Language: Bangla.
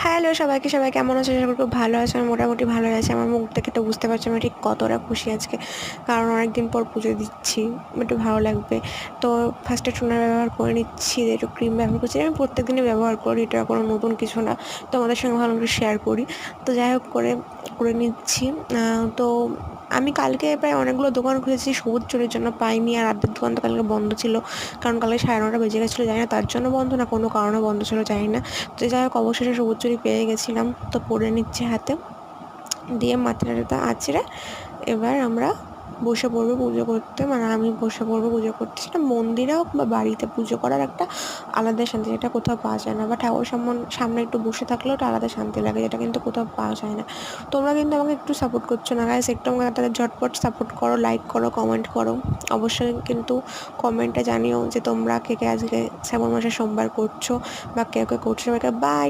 হ্যালো সবাইকে, সবাই কেমন আছো? আশা করি খুব ভালো আছো। আমি মোটামুটি ভালোই আছি। আমার মুখ দেখে তো বুঝতে পারছো আমি ঠিক কতটা খুশি আজকে। কারণ অনেকদিন পর পুজো দিচ্ছি, একটু ভালো লাগবে। তো ফার্স্টে টোনার ব্যবহার করে নিচ্ছি, একটু ক্রিম ব্যবহার করছি। আমি প্রত্যেকদিনই ব্যবহার করি, এটা কোনো নতুন কিছু না। তোমাদের সঙ্গে ভালো করে শেয়ার করি। তো যাই হোক করে নিচ্ছি। তো আমি কালকে প্রায় অনেকগুলো দোকান খুঁজেছি, সবুজ চুরির জন্য পাইনি। আর অর্ধেক দোকান তো কালকে বন্ধ ছিল, কারণ কালকে 9:30 বেজে গেছিলো। জানি না তার জন্য বন্ধ না কোনো কারণে বন্ধ ছিল, জানি না। তো যাই হোক অবশেষে সবুজ চুড়ি পেয়ে গেছিলাম, তো পরে নিচ্ছে হাতে, দিয়ে মাথাটা আঁচড়ে এবার আমরা বসে পড়বো পুজো করতে। মানে আমি বসে পড়বো পুজো করতে। সেটা মন্দিরে হোক বা বাড়িতে, পুজো করার একটা আলাদা শান্তি, যেটা কোথাও পাওয়া যায় না। বা ঠাকুর সামনে একটু বসে থাকলেও একটা আলাদা শান্তি লাগে, যেটা কিন্তু কোথাও পাওয়া যায় না। তোমরা কিন্তু আমাকে একটু সাপোর্ট করছো না গাইস, একটু আমাকে তাদের ঝটপট সাপোর্ট করো, লাইক করো, কমেন্ট করো। অবশ্যই কিন্তু কমেন্টে জানিও যে তোমরা কে কে আজকে শ্রাবণ মাসের সোমবার করছো বা কে কে করছো। সবাইকে বাই।